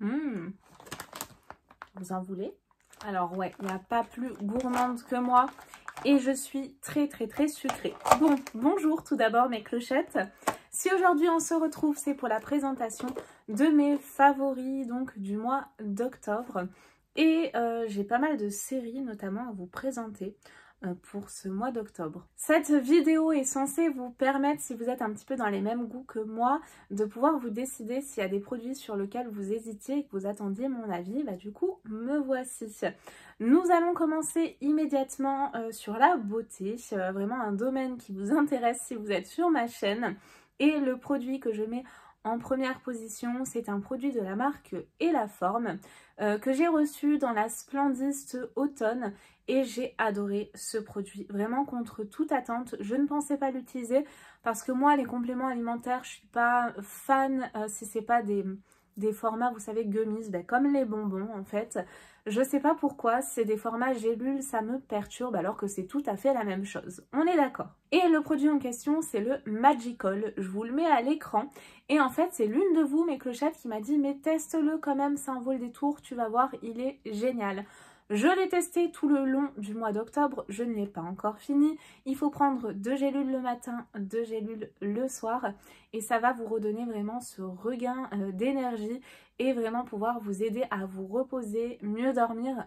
Vous en voulez? Alors ouais, il n'y a pas plus gourmande que moi. Et je suis très sucrée. Bon, bonjour tout d'abord mes clochettes. Si aujourd'hui on se retrouve, c'est pour la présentation de mes favoris donc du mois d'octobre. Et j'ai pas mal de séries notamment à vous présenter pour ce mois d'octobre. Cette vidéo est censée vous permettre, si vous êtes un petit peu dans les mêmes goûts que moi, de pouvoir vous décider s'il y a des produits sur lesquels vous hésitiez et que vous attendiez mon avis. Bah du coup, me voici. Nous allons commencer immédiatement sur la beauté, vraiment un domaine qui vous intéresse si vous êtes sur ma chaîne. Et le produit que je mets en première position, c'est un produit de la marque Et la Forme que j'ai reçu dans la Splendiste automne et j'ai adoré ce produit, vraiment contre toute attente. Je ne pensais pas l'utiliser parce que moi les compléments alimentaires je suis pas fan si c'est pas des formats, vous savez, gummies, comme les bonbons en fait. Je sais pas pourquoi, c'est des formats gélules, ça me perturbe alors que c'est tout à fait la même chose. On est d'accord. Et le produit en question, c'est le Magical. Je vous le mets à l'écran. Et en fait, c'est l'une de vous, mes clochettes, qui m'a dit « Mais teste-le quand même, ça en vaut le détour, tu vas voir, il est génial ». Je l'ai testé tout le long du mois d'octobre, je ne l'ai pas encore fini. Il faut prendre 2 gélules le matin, 2 gélules le soir et ça va vous redonner vraiment ce regain d'énergie et vraiment pouvoir vous aider à vous reposer, mieux dormir.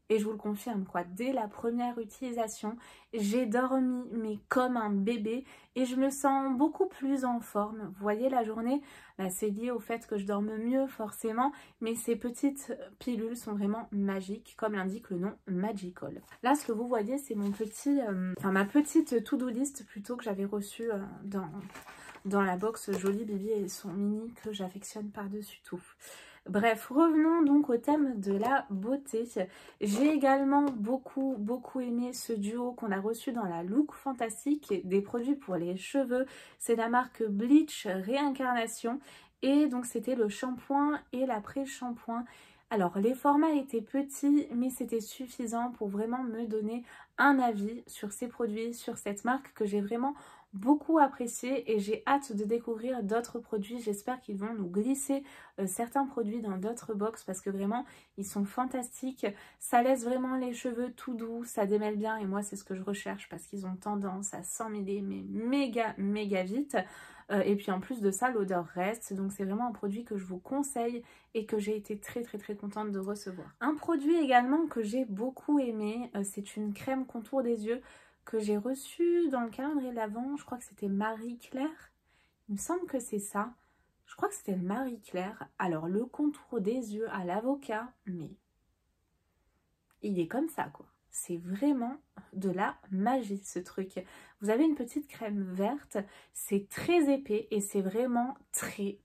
Et je vous le confirme quoi, dès la première utilisation, j'ai dormi mais comme un bébé et je me sens beaucoup plus en forme. Vous voyez la journée, c'est lié au fait que je dorme mieux forcément, mais ces petites pilules sont vraiment magiques, comme l'indique le nom Magical. Là, ce que vous voyez, c'est mon petit, ma petite to-do list plutôt que j'avais reçue dans la box Jolie Bibi et son mini que j'affectionne par-dessus tout. Bref, revenons donc au thème de la beauté. J'ai également beaucoup aimé ce duo qu'on a reçu dans la Look Fantastique, des produits pour les cheveux. C'est la marque Bleach Réincarnation et donc c'était le shampoing et l'après-shampoing. Alors les formats étaient petits mais c'était suffisant pour vraiment me donner un avis sur ces produits, sur cette marque que j'ai vraiment beaucoup apprécié et j'ai hâte de découvrir d'autres produits. J'espère qu'ils vont nous glisser certains produits dans d'autres box parce que vraiment ils sont fantastiques. Ça laisse vraiment les cheveux tout doux, ça démêle bien et moi c'est ce que je recherche parce qu'ils ont tendance à s'emmêler mais méga vite. Et puis en plus de ça l'odeur reste, donc c'est vraiment un produit que je vous conseille et que j'ai été très contente de recevoir. Un produit également que j'ai beaucoup aimé, c'est une crème contour des yeux que j'ai reçu dans le calendrier de l'Avent. Je crois que c'était Marie-Claire. Il me semble que c'est ça. Je crois que c'était le Marie-Claire. Alors, le contour des yeux à l'avocat, mais il est comme ça, quoi. C'est vraiment de la magie, ce truc. Vous avez une petite crème verte. C'est très épais et c'est vraiment très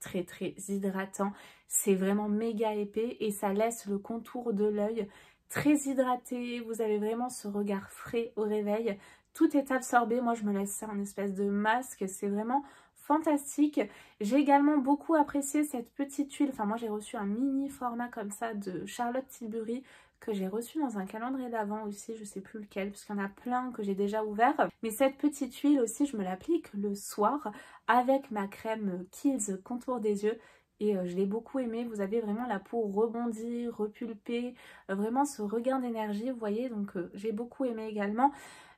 hydratant. C'est vraiment méga épais et ça laisse le contour de l'œil très hydraté, vous avez vraiment ce regard frais au réveil, tout est absorbé, moi je me laisse ça en espèce de masque, c'est vraiment fantastique. J'ai également beaucoup apprécié cette petite huile, enfin moi j'ai reçu un mini format comme ça de Charlotte Tilbury que j'ai reçu dans un calendrier d'Avent aussi, je sais plus lequel, parce qu'il y en a plein que j'ai déjà ouvert. Mais cette petite huile aussi, je me l'applique le soir avec ma crème Kiehl's contour des yeux. Et je l'ai beaucoup aimé, vous avez vraiment la peau rebondie, repulpée, vraiment ce regain d'énergie, vous voyez, donc j'ai beaucoup aimé également.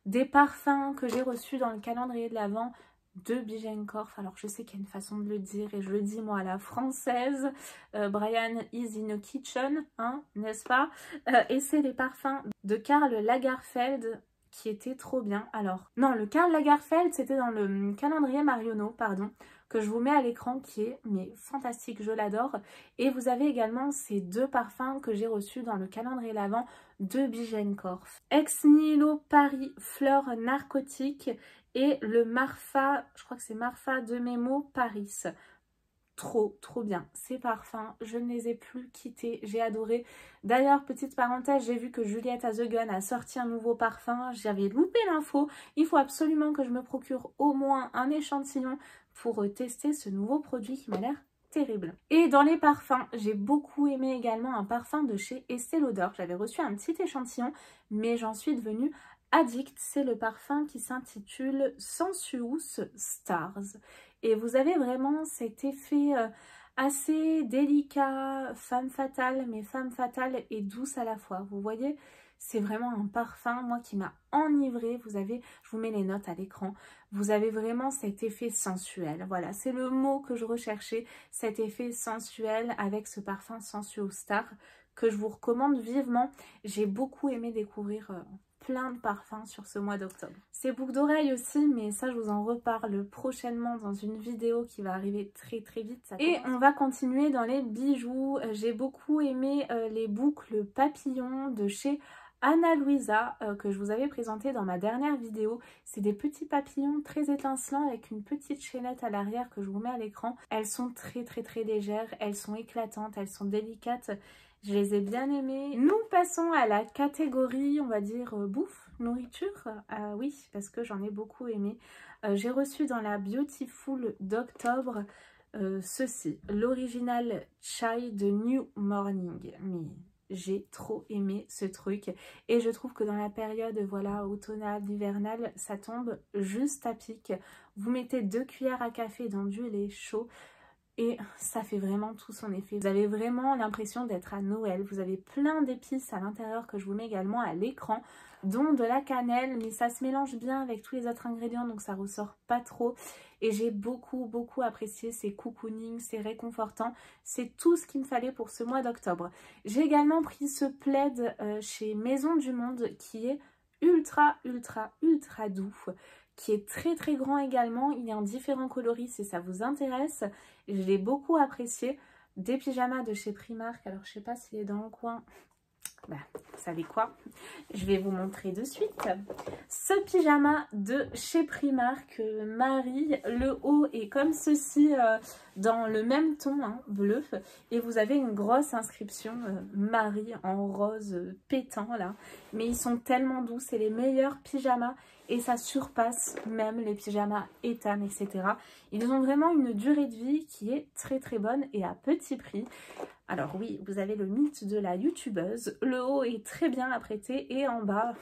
Des parfums que j'ai reçus dans le calendrier de l'Avent de Bijenkorf, alors je sais qu'il y a une façon de le dire et je le dis moi à la française, Brian is in the kitchen, hein, n'est-ce pas? Et c'est les parfums de Karl Lagerfeld qui étaient trop bien. Alors, non, le Karl Lagerfeld c'était dans le calendrier Marionneau, pardon, que je vous mets à l'écran qui est mais fantastique, je l'adore. Et vous avez également ces deux parfums que j'ai reçus dans le calendrier l'Avent de Bijenkorf. Ex Nihilo Paris Fleurs Narcotiques et le Marfa, je crois que c'est Marfa de Memo Paris. Trop bien ces parfums, je ne les ai plus quittés, j'ai adoré. D'ailleurs, petite parenthèse, j'ai vu que Juliette a The Gun a sorti un nouveau parfum, j'avais loupé l'info, il faut absolument que je me procure au moins un échantillon pour tester ce nouveau produit qui m'a l'air terrible. Et dans les parfums, j'ai beaucoup aimé également un parfum de chez Estée Lauder, j'avais reçu un petit échantillon, mais j'en suis devenue addict, c'est le parfum qui s'intitule Sensuous Stars. Et vous avez vraiment cet effet assez délicat, femme fatale, mais femme fatale et douce à la fois. Vous voyez, c'est vraiment un parfum, moi, qui m'a enivrée. Vous avez, je vous mets les notes à l'écran, vous avez vraiment cet effet sensuel. Voilà, c'est le mot que je recherchais, cet effet sensuel avec ce parfum Sensual Star que je vous recommande vivement. J'ai beaucoup aimé découvrir plein de parfums sur ce mois d'octobre. Ces boucles d'oreilles aussi, mais ça je vous en reparle prochainement dans une vidéo qui va arriver très très vite. Et on va continuer dans les bijoux. J'ai beaucoup aimé les boucles papillons de chez Ana Luisa que je vous avais présenté dans ma dernière vidéo. C'est des petits papillons très étincelants avec une petite chaînette à l'arrière que je vous mets à l'écran. Elles sont très très très légères, elles sont éclatantes, elles sont délicates. Je les ai bien aimées. Nous passons à la catégorie, on va dire, bouffe, nourriture. Oui, parce que j'en ai beaucoup aimé. J'ai reçu dans la Beautiful d'octobre ceci, l'original chai de New Morning. Mais j'ai trop aimé ce truc. Et je trouve que dans la période, voilà, automnale, hivernale, ça tombe juste à pic. Vous mettez 2 cuillères à café dans du lait chaud. Et ça fait vraiment tout son effet. Vous avez vraiment l'impression d'être à Noël. Vous avez plein d'épices à l'intérieur que je vous mets également à l'écran, dont de la cannelle, mais ça se mélange bien avec tous les autres ingrédients, donc ça ressort pas trop. Et j'ai beaucoup apprécié, c'est cocooning, c'est réconfortant. C'est tout ce qu'il me fallait pour ce mois d'octobre. J'ai également pris ce plaid chez Maison du Monde qui est ultra doux, qui est très très grand également. Il est en différents coloris si ça vous intéresse. Je l'ai beaucoup apprécié. Des pyjamas de chez Primark. Alors je sais pas s'il est dans le coin. Bah, vous savez quoi? Je vais vous montrer de suite. Ce pyjama de chez Primark, Marie, le haut est comme ceci dans le même ton, hein, bleu. Et vous avez une grosse inscription Marie en rose pétant là. Mais ils sont tellement doux, c'est les meilleurs pyjamas. Et ça surpasse même les pyjamas Etam, etc. Ils ont vraiment une durée de vie qui est très très bonne et à petit prix. Alors oui, vous avez le mythe de la youtubeuse. Le haut est très bien apprêté et en bas,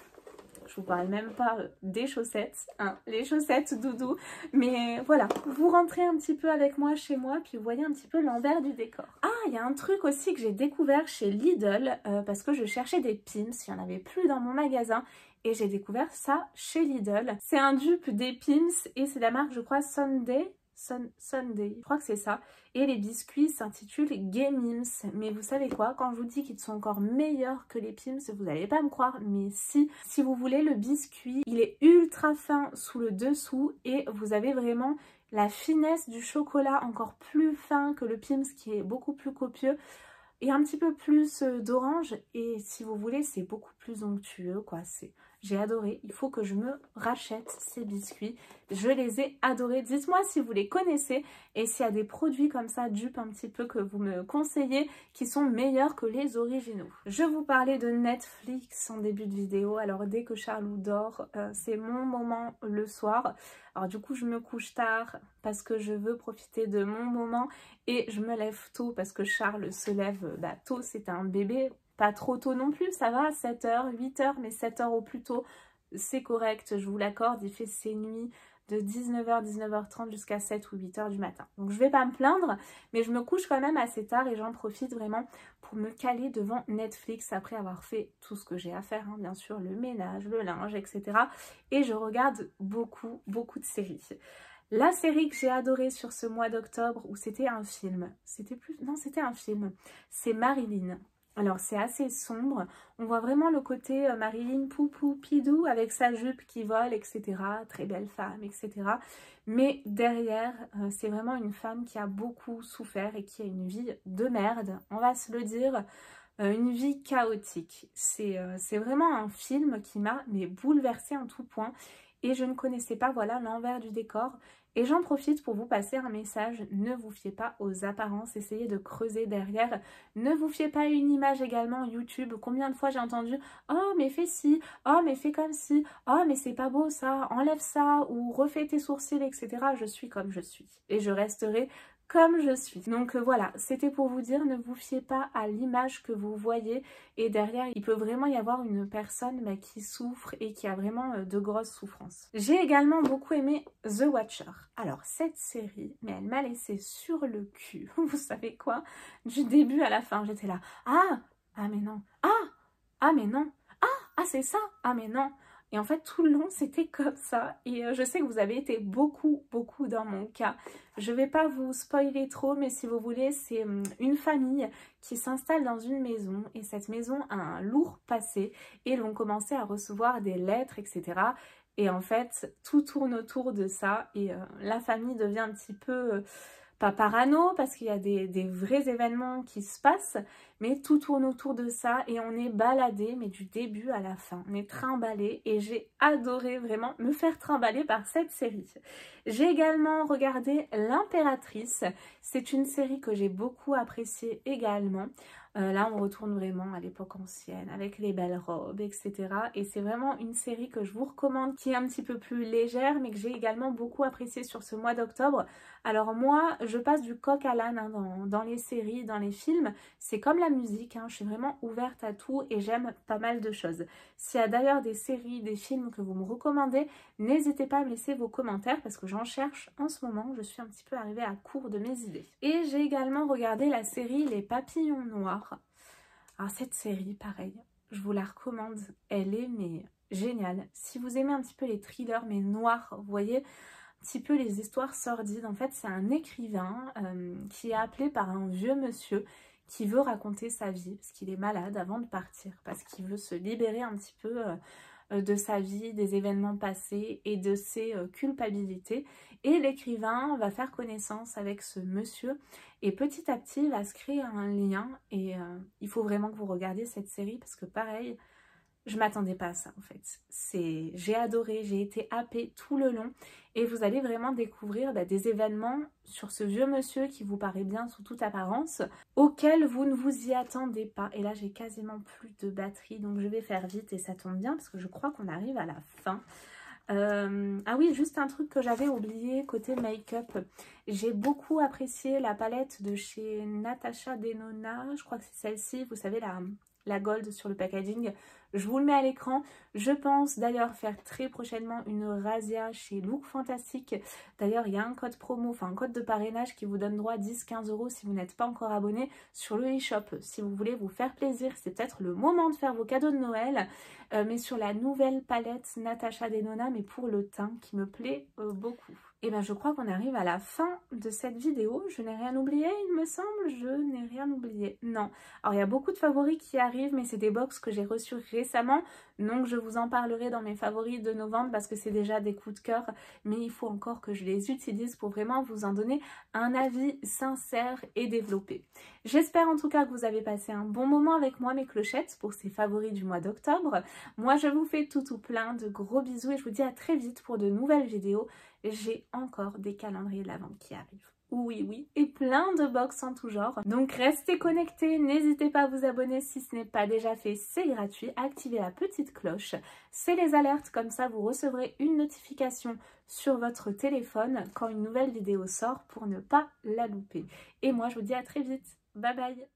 je vous parle même pas des chaussettes, hein, les chaussettes doudou. Mais voilà, vous rentrez un petit peu avec moi chez moi, puis vous voyez un petit peu l'envers du décor. Ah, il y a un truc aussi que j'ai découvert chez Lidl, parce que je cherchais des pins, il n'y en avait plus dans mon magasin. Et j'ai découvert ça chez Lidl. C'est un dupe des Pins et c'est la marque, je crois, Sunday. Sunday, je crois que c'est ça. Et les biscuits s'intitulent Gamims. Mais vous savez quoi, quand je vous dis qu'ils sont encore meilleurs que les Pims, vous n'allez pas me croire, mais si vous voulez, le biscuit, il est ultra fin sous le dessous et vous avez vraiment la finesse du chocolat encore plus fin que le Pims qui est beaucoup plus copieux. Et un petit peu plus d'orange et si vous voulez c'est beaucoup plus onctueux quoi. J'ai adoré, il faut que je me rachète ces biscuits, je les ai adorés. Dites-moi si vous les connaissez et s'il y a des produits comme ça dupes un petit peu que vous me conseillez qui sont meilleurs que les originaux. Je vous parlais de Netflix en début de vidéo, alors dès que Charlou dort, c'est mon moment le soir. Alors du coup je me couche tard parce que je veux profiter de mon moment et je me lève tôt parce que Charles se lève tôt, c'est un bébé. Pas trop tôt non plus, ça va, 7h, 8h, mais 7h au plus tôt, c'est correct, je vous l'accorde. Il fait ses nuits de 19h, 19h30 jusqu'à 7 ou 8h du matin. Donc je vais pas me plaindre, mais je me couche quand même assez tard et j'en profite vraiment pour me caler devant Netflix après avoir fait tout ce que j'ai à faire, hein, bien sûr, le ménage, le linge, etc. Et je regarde beaucoup de séries. La série que j'ai adorée sur ce mois d'octobre, où c'était un film, c'était un film, c'est Marilyn. Alors c'est assez sombre, on voit vraiment le côté Marilyn poupou pidou avec sa jupe qui vole, etc. Très belle femme, etc. Mais derrière, c'est vraiment une femme qui a beaucoup souffert et qui a une vie de merde, on va se le dire, une vie chaotique. C'est vraiment un film qui m'a bouleversée en tout point et je ne connaissais pas, voilà, l'envers du décor. Et j'en profite pour vous passer un message, ne vous fiez pas aux apparences, essayez de creuser derrière. Ne vous fiez pas à une image également YouTube. Combien de fois j'ai entendu « Oh mais fais ci, oh mais fais comme ci, oh mais c'est pas beau ça, enlève ça » ou « refais tes sourcils, etc. » Je suis comme je suis et je resterai comme je suis. Donc voilà, c'était pour vous dire, ne vous fiez pas à l'image que vous voyez et derrière il peut vraiment y avoir une personne qui souffre et qui a vraiment de grosses souffrances. J'ai également beaucoup aimé The Watcher. Alors cette série, mais elle m'a laissé sur le cul, vous savez quoi, du début à la fin, j'étais là, ah mais non, ah mais non, ah c'est ça, ah mais non. Et en fait, tout le long, c'était comme ça. Et je sais que vous avez été beaucoup dans mon cas. Je vais pas vous spoiler trop, mais si vous voulez, c'est une famille qui s'installe dans une maison. Et cette maison a un lourd passé. Et ils vont commencer à recevoir des lettres, etc. Et en fait, tout tourne autour de ça. Et la famille devient un petit peu... pas parano parce qu'il y a des vrais événements qui se passent, mais tout tourne autour de ça et on est baladé, mais du début à la fin. On est trimballé et j'ai adoré vraiment me faire trimballer par cette série. J'ai également regardé L'Impératrice. C'est une série que j'ai beaucoup appréciée également. Là, on retourne vraiment à l'époque ancienne, avec les belles robes, etc. Et c'est vraiment une série que je vous recommande, qui est un petit peu plus légère, mais que j'ai également beaucoup appréciée sur ce mois d'octobre. Alors moi, je passe du coq à l'âne dans les séries, dans les films. C'est comme la musique, je suis vraiment ouverte à tout et j'aime pas mal de choses. S'il y a d'ailleurs des séries, des films que vous me recommandez, n'hésitez pas à me laisser vos commentaires parce que j'en cherche en ce moment. Je suis un petit peu arrivée à court de mes idées. Et j'ai également regardé la série Les Papillons Noirs. Alors cette série, pareil, je vous la recommande. Elle est mais géniale. Si vous aimez un petit peu les thrillers mais noirs, vous voyez, un petit peu les histoires sordides. En fait, c'est un écrivain qui est appelé par un vieux monsieur qui veut raconter sa vie parce qu'il est malade avant de partir, parce qu'il veut se libérer un petit peu de sa vie, des événements passés et de ses culpabilités. Et l'écrivain va faire connaissance avec ce monsieur et petit à petit il va se créer un lien et il faut vraiment que vous regardiez cette série parce que pareil, je m'attendais pas à ça en fait. J'ai adoré, j'ai été happée tout le long et vous allez vraiment découvrir des événements sur ce vieux monsieur qui vous paraît bien sous toute apparence, auxquels vous ne vous y attendez pas. Et là j'ai quasiment plus de batterie donc je vais faire vite et ça tombe bien parce que je crois qu'on arrive à la fin. Ah oui, juste un truc que j'avais oublié côté make-up. J'ai beaucoup apprécié la palette de chez Natasha Denona, je crois que c'est celle-ci, vous savez la gold sur le packaging. Je vous le mets à l'écran. Je pense d'ailleurs faire très prochainement une razzia chez Look Fantastique. D'ailleurs, il y a un code promo, enfin un code de parrainage qui vous donne droit à 10-15 € si vous n'êtes pas encore abonné sur le e-shop. Si vous voulez vous faire plaisir, c'est peut-être le moment de faire vos cadeaux de Noël. Mais sur la nouvelle palette Natasha Denona, mais pour le teint, qui me plaît beaucoup. Et bien je crois qu'on arrive à la fin de cette vidéo. Je n'ai rien oublié, il me semble. Je n'ai rien oublié. Non. Alors il y a beaucoup de favoris qui arrivent, mais c'est des box que j'ai reçus récemment. Donc je vous en parlerai dans mes favoris de novembre parce que c'est déjà des coups de cœur. Mais il faut encore que je les utilise pour vraiment vous en donner un avis sincère et développé. J'espère en tout cas que vous avez passé un bon moment avec moi mes clochettes pour ces favoris du mois d'octobre. Moi je vous fais tout plein de gros bisous et je vous dis à très vite pour de nouvelles vidéos. J'ai encore des calendriers de l'Avent qui arrivent. Oui, et plein de box en tout genre. Donc restez connectés, n'hésitez pas à vous abonner si ce n'est pas déjà fait, c'est gratuit. Activez la petite cloche, c'est les alertes, comme ça vous recevrez une notification sur votre téléphone quand une nouvelle vidéo sort pour ne pas la louper. Et moi je vous dis à très vite, bye bye.